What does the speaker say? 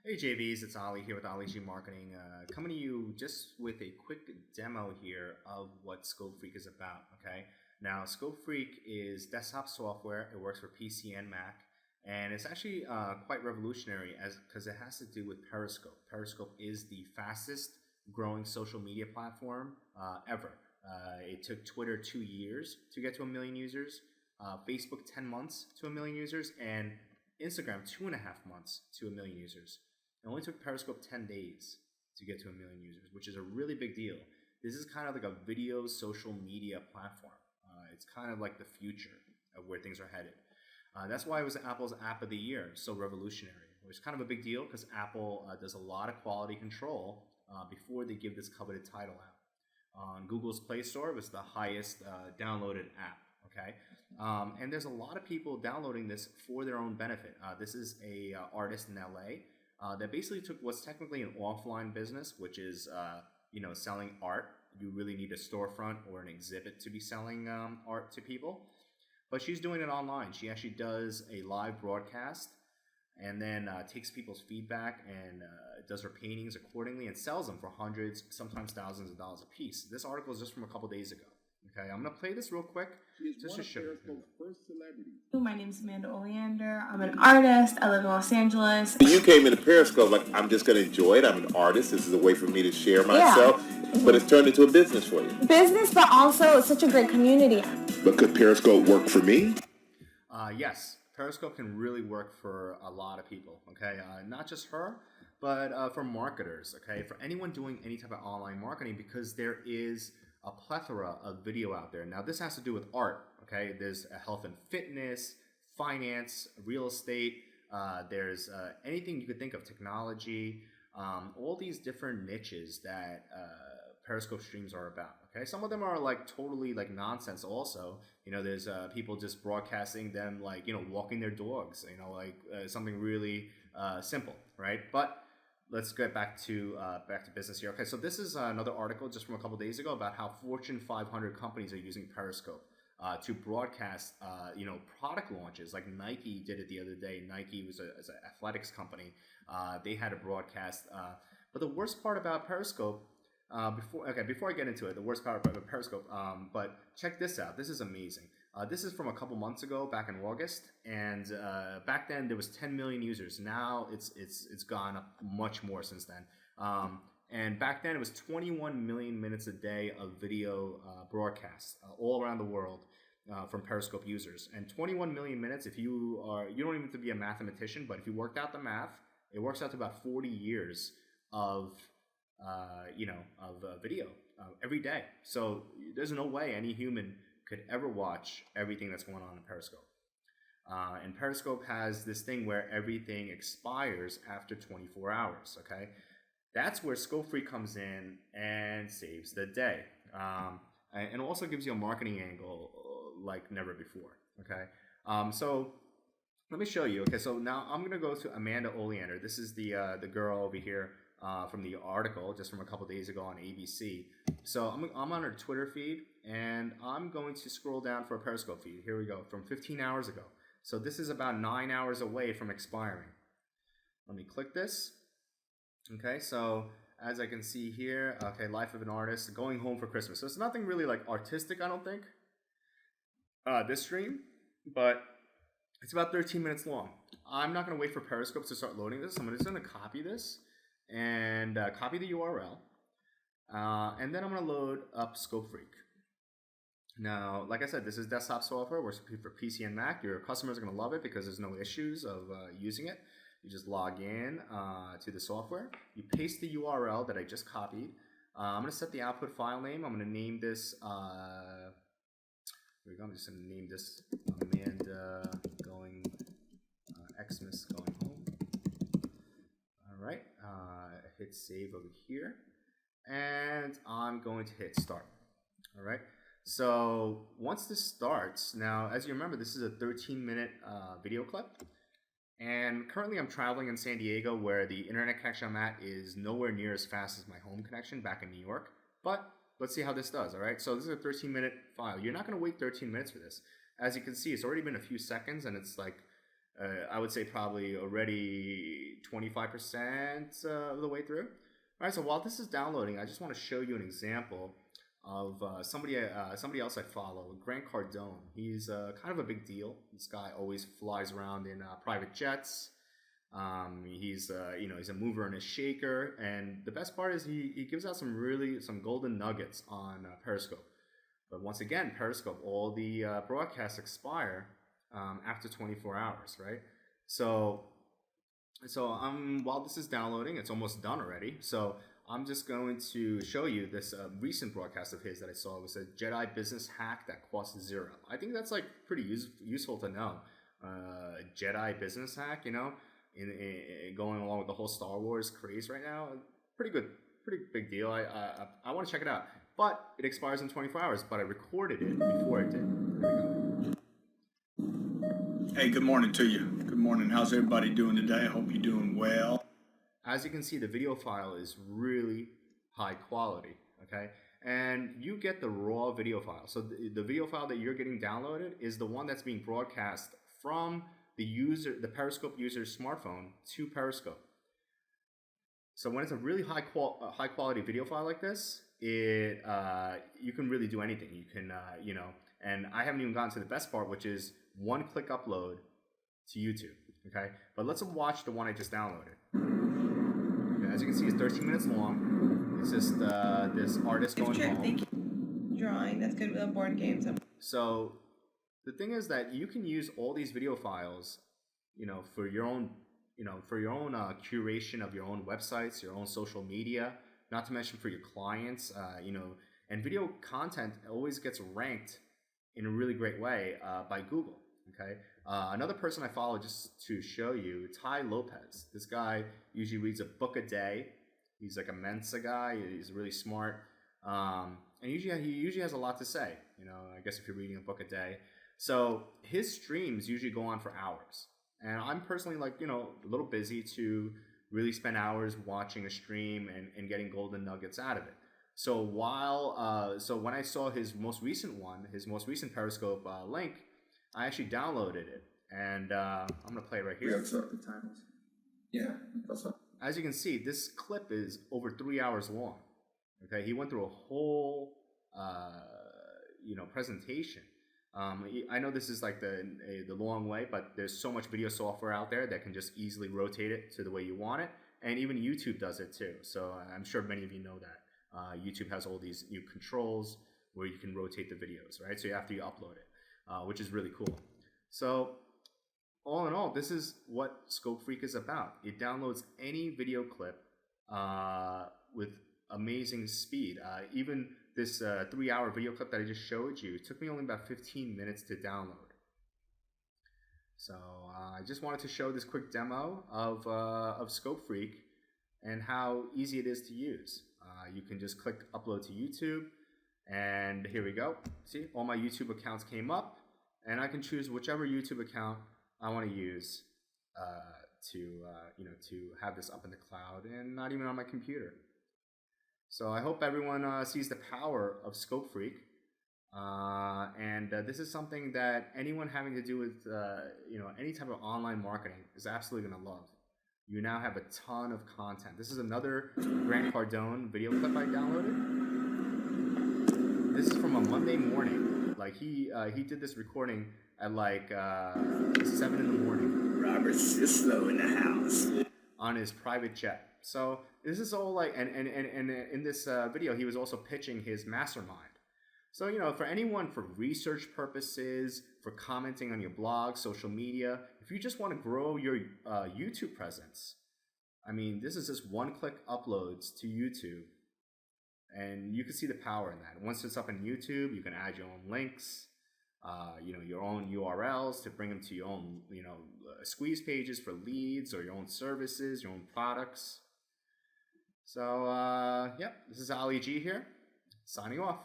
Hey JVs, it's Ali here with Ali G Marketing, coming to you just with a quick demo here of what Scope Freak is about. Okay, now Scope Freak is desktop software. It works for PC and Mac, and it's actually quite revolutionary as because it has to do with Periscope. Periscope is the fastest growing social media platform ever. It took Twitter 2 years to get to a million users, Facebook 10 months to a million users, and Instagram 2.5 months to a million users. It only took Periscope 10 days to get to a million users, which is a really big deal. This is kind of like a video social media platform. It's kind of like the future of where things are headed. That's why it was Apple's App of the Year, so revolutionary. It was kind of a big deal because Apple does a lot of quality control before they give this coveted title out. On Google's Play Store, it was the highest downloaded app. Okay, and there's a lot of people downloading this for their own benefit. This is a artist in LA that basically took what's technically an offline business, which is selling art. You really need a storefront or an exhibit to be selling art to people, but she's doing it online. She actually does a live broadcast and then takes people's feedback and does her paintings accordingly and sells them for hundreds, sometimes thousands of dollars a piece. This article is just from a couple days ago. Okay, I'm going to play this real quick just to show you. My name is Amanda Oleander. I'm an artist. I live in Los Angeles. You came into Periscope like, I'm just going to enjoy it. I'm an artist. This is a way for me to share myself. Yeah. But it's turned into a business for you. Business, but also it's such a great community. But could Periscope work for me? Yes, Periscope can really work for a lot of people. Okay, not just her, but for marketers. Okay, for anyone doing any type of online marketing, because there is a plethora of video out there. Now, this has to do with art, okay? There's health and fitness, finance, real estate. There's anything you could think of, technology, all these different niches that Periscope streams are about, okay? Some of them are like totally like nonsense also. There's people just broadcasting them like, walking their dogs, something really simple, right? But let's get back to business here. Okay, so this is another article just from a couple days ago about how Fortune 500 companies are using Periscope to broadcast, product launches. Like Nike did it the other day. Nike was an athletics company. They had a broadcast. But the worst part about Periscope, before I get into it, the worst part about Periscope. But check this out. This is amazing. This is from a couple months ago, back in August, and back then there was 10 million users. Now it's gone up much more since then. And back then it was 21 million minutes a day of video broadcasts all around the world from Periscope users. And 21 million minutes, you don't even have to be a mathematician, but if you worked out the math, it works out to about 40 years of video every day. So there's no way any human could ever watch everything that's going on in Periscope. And Periscope has this thing where everything expires after 24 hours, okay? That's where Scope Freak comes in and saves the day. And also gives you a marketing angle like never before, okay? So let me show you. Okay, so now I'm going to go to Amanda Oleander. This is the girl over here from the article just from a couple days ago on ABC. So I'm on her Twitter feed, and I'm going to scroll down for a Periscope feed. Here we go, from 15 hours ago. So this is about 9 hours away from expiring. Let me click this. Okay, so as I can see here, okay, life of an artist, going home for Christmas. So it's nothing really like artistic, I don't think, this stream, but it's about 13 minutes long. I'm not going to wait for Periscope to start loading this. I'm just going to copy this and copy the URL. And then I'm going to load up Scope Freak. Now, like I said, this is desktop software. Works for PC and Mac. Your customers are going to love it because there's no issues of using it. You just log in to the software. You paste the URL that I just copied. I'm going to set the output file name. I'm going to name this, here we go. I'm just going to name this Amanda going, Xmas going home. All right. Hit save over here. And I'm going to hit start. All right. So once this starts, now as you remember, this is a 13-minute video clip. And currently I'm traveling in San Diego where the internet connection I'm at is nowhere near as fast as my home connection back in New York. But let's see how this does, all right? So this is a 13-minute file. You're not going to wait 13 minutes for this. As you can see, it's already been a few seconds and it's like I would say probably already 25% of the way through. All right, so while this is downloading, I just want to show you an example of somebody else I follow, Grant Cardone. He's kind of a big deal. This guy always flies around in private jets. He's he's a mover and a shaker, and the best part is he gives out some golden nuggets on Periscope. But once again, Periscope, all the broadcasts expire after 24 hours, right? So while this is downloading, it's almost done already. So I'm just going to show you this recent broadcast of his that I saw. It was a Jedi business hack that costs $0. I think that's like pretty useful to know. Jedi business hack, in going along with the whole Star Wars craze right now. Pretty big deal. I want to check it out. But it expires in 24 hours, but I recorded it before it did. Here we go. Hey, good morning to you. Good morning. How's everybody doing today? I hope you're doing well. As you can see, the video file is really high quality, okay? And you get the raw video file. So the video file that you're getting downloaded is the one that's being broadcast from the Periscope user's smartphone to Periscope. So when it's a really high quality video file like this, you can really do anything. You can, and I haven't even gotten to the best part, which is one-click upload to YouTube, okay? But let's watch the one I just downloaded. Okay, as you can see, it's 13 minutes long. It's just this artist going home. Thank you. Drawing, that's good with board games. So the thing is that you can use all these video files, for your own, curation of your own websites, your own social media, not to mention for your clients, and video content always gets ranked in a really great way by Google, okay? Another person I follow, just to show you, Ty Lopez. This guy usually reads a book a day. He's like a Mensa guy. He's really smart. And he usually has a lot to say, I guess if you're reading a book a day. So his streams usually go on for hours. And I'm personally a little busy to really spend hours watching a stream and getting golden nuggets out of it. So when I saw his most recent Periscope link, I actually downloaded it. And I'm going to play it right here. The titles. Yeah, that's up. As you can see, this clip is over 3 hours long. Okay, he went through a whole presentation. I know this is like the long way, but there's so much video software out there that can just easily rotate it to the way you want it, and even YouTube does it too. So I'm sure many of you know that YouTube has all these new controls where you can rotate the videos, right? So after you upload it, which is really cool. So all in all, this is what Scope Freak is about. It downloads any video clip with amazing speed. Even this 3-hour video clip that I just showed you, it took me only about 15 minutes to download. So I just wanted to show this quick demo of Scope Freak and how easy it is to use. You can just click upload to YouTube, and here we go. See, all my YouTube accounts came up, and I can choose whichever YouTube account I want to use to have this up in the cloud and not even on my computer. So I hope everyone sees the power of Scope Freak, and this is something that anyone having to do with any type of online marketing is absolutely going to love. You now have a ton of content. This is another Grant Cardone video clip I downloaded. This is from a Monday morning. Like he did this recording at 7 in the morning. Robert Sislow in the house. On his private jet. So this is all and in this video, he was also pitching his mastermind. So, for anyone for research purposes, for commenting on your blog, social media, if you just want to grow your YouTube presence, I mean, this is just one-click uploads to YouTube. And you can see the power in that. Once it's up in YouTube, you can add your own links, your own URLs to bring them to your own, squeeze pages for leads or your own services, your own products. So, this is Ali G here, signing off.